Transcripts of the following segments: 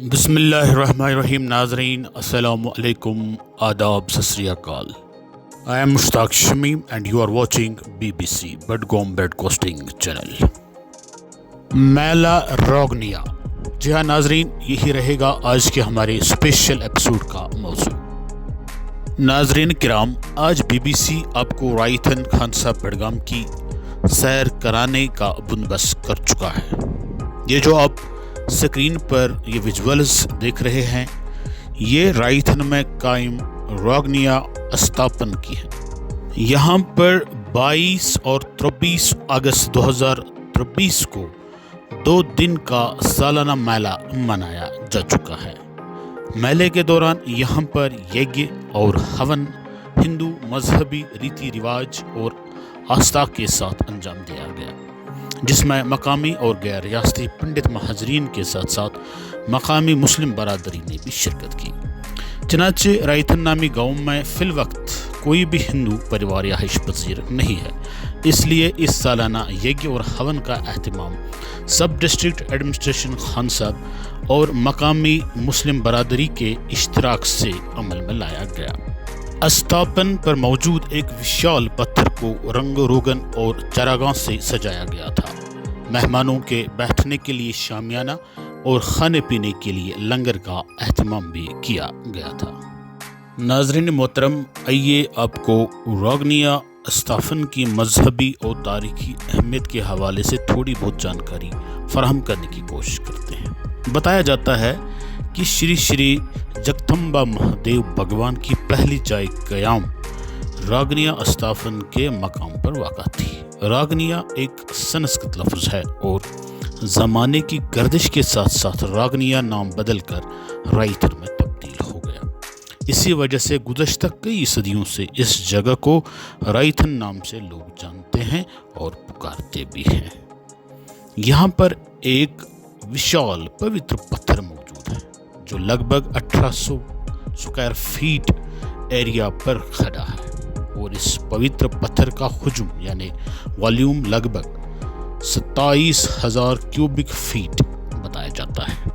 بسم اللہ الرحمن الرحیم ناظرین السلام علیکم آداب ست سری اکال I am Mushtaq Shamim and you are watching BBC Budgam broadcasting channel. میلا روگنیا. جی ہاں ناظرین، یہی رہے گا آج کے ہمارے اسپیشل ایپیسوڈ کا موضوع. ناظرین کرام، آج BBC آپ کو رائتن خان صاحب بڈگام کی سیر کرانے کا بندوبست کر چکا ہے. یہ جو آپ سکرین پر یہ ویژولز دیکھ رہے ہیں، یہ رائتن میں قائم روگنیا استاپن کی ہے. یہاں پر 22 اور 23 اگست 2023 کو 2 دن کا سالانہ میلہ منایا جا چکا ہے. میلے کے دوران یہاں پر یگیہ اور ہون ہندو مذہبی ریتی رواج اور آستھا کے ساتھ انجام دیا گیا، جس میں مقامی اور غیر ریاستی پنڈت مہاجرین کے ساتھ ساتھ مقامی مسلم برادری نے بھی شرکت کی. چنانچہ رائتن نامی گاؤں میں فی الوقت کوئی بھی ہندو پریوار رہائش پذیر نہیں ہے، اس لیے اس سالانہ یگیہ اور ہون کا اہتمام سب ڈسٹرکٹ ایڈمنسٹریشن خان صاحب اور مقامی مسلم برادری کے اشتراک سے عمل میں لایا گیا. استاپن پر موجود ایک وشال پتھر کو رنگ روگن اور چراغاں سے سجایا گیا تھا. مہمانوں کے بیٹھنے کے لیے شامیانہ اور کھانے پینے کے لیے لنگر کا اہتمام بھی کیا گیا تھا. ناظرین محترم، آئیے آپ کو روگنیا استاپن کی مذہبی اور تاریخی اہمیت کے حوالے سے تھوڑی بہت جانکاری فراہم کرنے کی کوشش کرتے ہیں. بتایا جاتا ہے کہ شری جگدمبا مہادیو بھگوان کی پہلی جائے قیام راگنیا استاپن کے مقام پر واقع تھی. راگنیا ایک سنسکرت لفظ ہے اور زمانے کی گردش کے ساتھ ساتھ راگنیا نام بدل کر رائتن میں تبدیل ہو گیا. اسی وجہ سے گزشتہ کئی صدیوں سے اس جگہ کو رائتن نام سے لوگ جانتے ہیں اور پکارتے بھی ہیں. یہاں پر ایک وشال پوتر پتھر موجود ہے جو لگ بھگ 1800 سکوائر فیٹ ایریا پر کھڑا ہے، اور اس پوتر پتھر کا حجم یعنی والیوم لگ بھگ 27,000 کیوبک فیٹ بتایا جاتا ہے.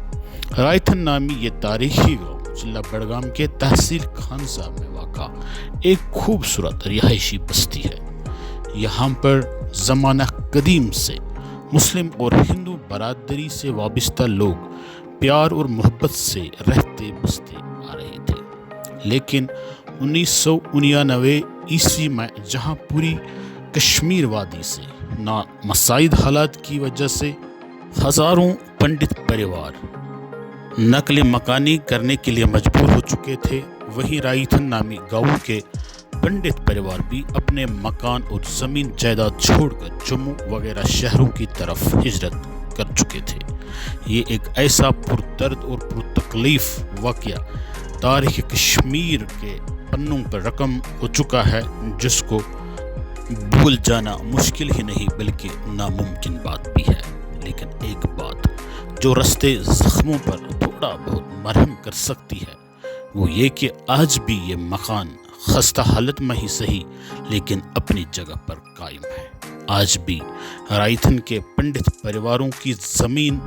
رائتن نامی یہ تاریخی گاؤں ضلع بڈگام کے تحصیل خان صاحب میں واقع ایک خوبصورت رہائشی بستی ہے. یہاں پر زمانہ قدیم سے مسلم اور ہندو برادری سے وابستہ لوگ پیار اور محبت سے رہتے بستے آ رہے تھے، لیکن 1999 عیسوی میں جہاں پوری کشمیر وادی سے نامساعد حالات کی وجہ سے ہزاروں پنڈت پریوار نقل مکانی کرنے کے لیے مجبور ہو چکے تھے، وہیں رائتن نامی گاؤں کے پنڈت پریوار بھی اپنے مکان اور زمین جائیداد چھوڑ کر جموں وغیرہ شہروں کی طرف ہجرت کر چکے تھے. یہ ایک ایسا پردرد اور پرتکلیف واقعہ تاریخ کشمیر کے پنوں پر رقم ہو چکا ہے جس کو بھول جانا مشکل ہی نہیں بلکہ ناممکن بات بھی ہے. لیکن ایک بات جو رستے زخموں پر تھوڑا بہت مرہم کر سکتی ہے وہ یہ کہ آج بھی یہ مکان خستہ حالت میں ہی صحیح لیکن اپنی جگہ پر قائم ہے. آج بھی رائتن کے پنڈت پریواروں کی زمین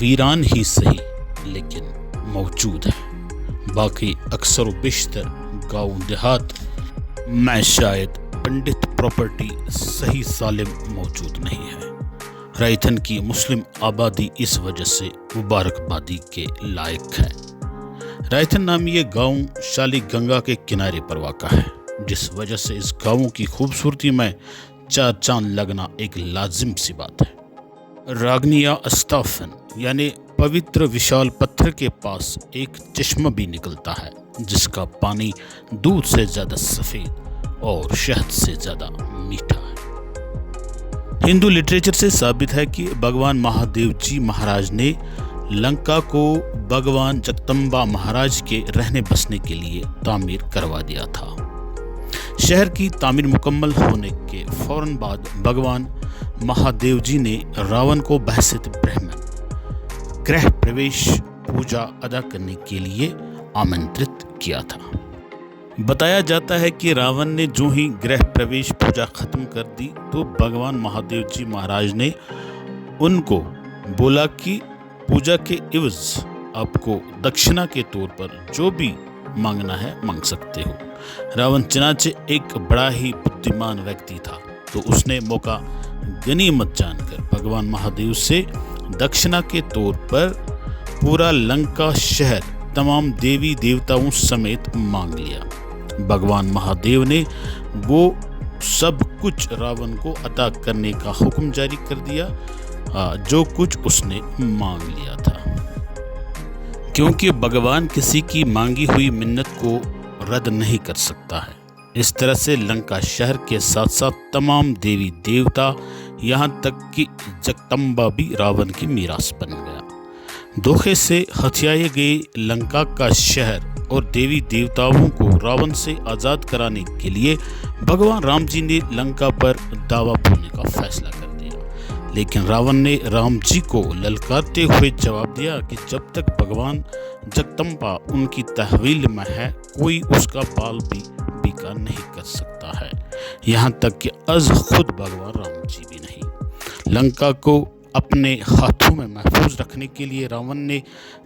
ویران ہی صحیح لیکن موجود ہے. باقی اکثر و بیشتر گاؤں دیہات میں شاید پنڈت پراپرٹی صحیح سالم موجود نہیں ہے. رائتن کی مسلم آبادی اس وجہ سے مبارکبادی کے لائق ہے. رائتن نامی یہ گاؤں شالی گنگا کے کنارے پر واقع ہے، جس وجہ سے اس گاؤں کی خوبصورتی میں 4 چاند لگنا ایک لازم سی بات ہے. راگنیا استاپن یعنی پوتر وشال پتھر کے پاس ایک چشمہ بھی نکلتا ہے جس کا پانی دودھ سے زیادہ سفید اور شہد سے زیادہ میٹھا ہے. ہندو لٹریچر سے ثابت ہے کہ بھگوان مہادیو جی مہاراج نے لنکا کو بھگوان جگدمبا مہاراج کے رہنے بسنے کے لیے تعمیر کروا دیا تھا. شہر کی تعمیر مکمل ہونے کے فوراً بعد بھگوان مہادیو جی نے راون کو بحیثیت برہمن گرہ پرویش پوجا ادا کرنے کے لیے آمنترت کیا تھا. بتایا جاتا ہے کہ راون نے جو ہی گرہ پرویش پوجا ختم کر دی تو بھگوان مہادیو جی مہاراج نے ان کو بولا کہ پوجا کے عوض آپ کو دکشنا کے طور پر جو بھی مانگنا ہے مانگ سکتے ہو۔ راون چنانچہ ایک بڑا ہی بدھیمان ویکتی تھا، تو اس نے موقع غنیمت جان کر بھگوان مہادیو سے دکشنا کے طور پر پورا لنکا شہر تمام دیوی دیوتاؤں سمیت مانگ لیا۔ بھگوان مہادیو نے وہ سب کچھ راون کو عطا کرنے کا حکم جاری کر دیا جو کچھ اس نے مانگ لیا تھا، کیونکہ بھگوان کسی کی مانگی ہوئی منت کو رد نہیں کر سکتا ہے۔ اس طرح سے لنکا شہر کے ساتھ ساتھ تمام دیوی دیوتا، یہاں تک کہ جگدمبا بھی راون کی میراث بن گیا۔ دھوکے سے ہتھیائے گئے لنکا کا شہر اور دیوی دیوتاؤں کو راون سے آزاد کرانے کے لیے بھگوان رام جی نے لنکا پر دعویٰ بولنے کا فیصلہ کر دیا، لیکن راون نے رام جی کو للکارتے ہوئے جواب دیا کہ جب تک بھگوان جگدمبا ان کی تحویل میں ہے، کوئی اس کا بال بھی بیکار نہیں کر سکتا ہے، یہاں تک کہ از خود بھگوان رام جی بھی نہیں۔ لنکا کو اپنے ہاتھوں میں محفوظ رکھنے کے لیے راون نے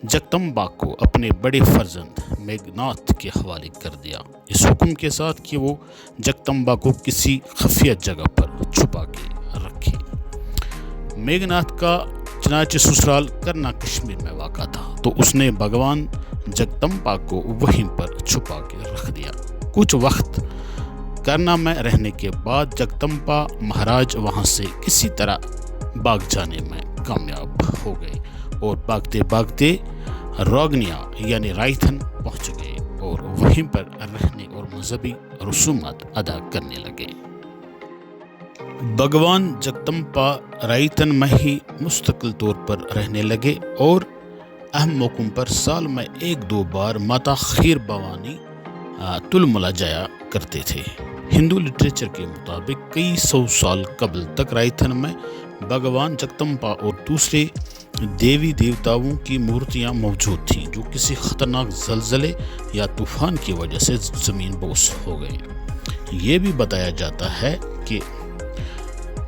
جگدمبا کو اپنے بڑے فرزند میگھناد کے حوالے کر دیا، اس حکم کے ساتھ کہ وہ جگدمبا کو کسی خفیہ جگہ پر چھپا کے رکھے۔ میگھناد کا چنانچہ سسرال کرنا کشمیر میں واقع تھا، تو اس نے بھگوان جگدمبا کو وہیں پر چھپا کے رکھ دیا۔ کچھ وقت کرنا میں رہنے کے بعد جگدمبا مہاراج وہاں سے کسی طرح بھاگ جانے میں کامیاب ہو گئے اور بھاگتے بھاگتے روگنیا یعنی رائتھن پہنچ گئے اور وہیں پر رہنے اور مذہبی رسومات ادا کرنے لگے۔ بھگوان جگدمبا رائتھن میں ہی مستقل طور پر رہنے لگے اور اہم موقعوں پر سال میں 1-2 بار ماتا خیر بھوانی تلملا جایا کرتے تھے۔ ہندو لٹریچر کے مطابق کئی 100 سال قبل تک رائتھن میں بھگوان جگدمبا اور دوسرے دیوی دیوتاؤں کی مورتیاں موجود تھیں جو کسی خطرناک زلزلے یا طوفان کی وجہ سے زمین بوس ہو گئے۔ یہ بھی بتایا جاتا ہے کہ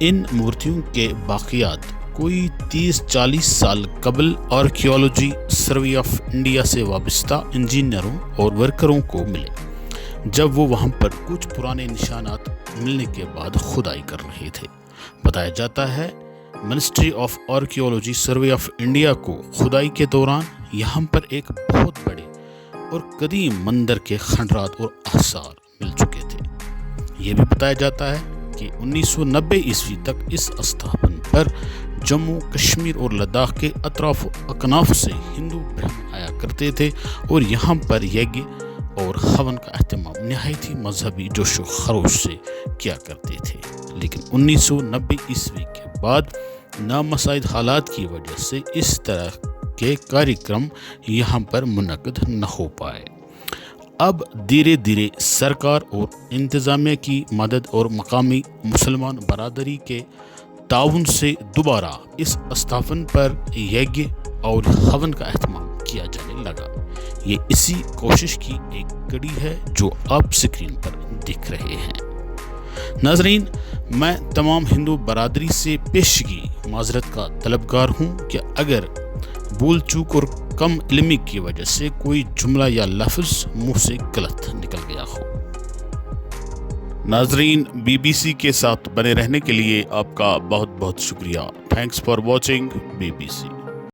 ان مورتیوں کے باقیات کوئی 30-40 سال قبل آرکیالوجی سروے آف انڈیا سے وابستہ انجینئروں اور ورکروں کو ملے، جب وہ وہاں پر کچھ پرانے نشانات ملنے کے بعد کھدائی کر رہے تھے۔ بتایا جاتا ہے ministry of archaeology survey of India کو کھدائی کے دوران یہاں پر ایک بہت بڑے اور قدیم مندر کے کھنڈرات اور آثار مل چکے تھے۔ یہ بھی بتایا جاتا ہے کہ 1990 عیسوی تک اس استھاپن پر جموں کشمیر اور لداخ کے اطراف و اکناف سے ہندو برہمن آیا کرتے تھے اور یہاں پر یج اور ہون کا اہتمام نہایت ہی مذہبی جوش و خروش سے کیا کرتے تھے، لیکن 1990 عیسوی کے بعد نامساعد حالات کی وجہ سے اس طرح کے کاریہ یہاں پر منعقد نہ ہو پائے۔ اب دھیرے دھیرے سرکار اور انتظامیہ کی مدد اور مقامی مسلمان برادری کے تعاون سے دوبارہ اس استھاپن پر یج اور ہون کا اہتمام کیا جانے لگا۔ یہ اسی کوشش کی ایک کڑی ہے جو آپ سکرین پر دیکھ رہے ہیں۔ ناظرین، میں تمام ہندو برادری سے پیشگی معذرت کا طلبگار ہوں کہ اگر بھول چوک اور کم علمی کی وجہ سے کوئی جملہ یا لفظ منہ سے غلط نکل گیا ہو۔ ناظرین، BBC کے ساتھ بنے رہنے کے لیے آپ کا بہت بہت شکریہ۔ Thanks for watching BBC۔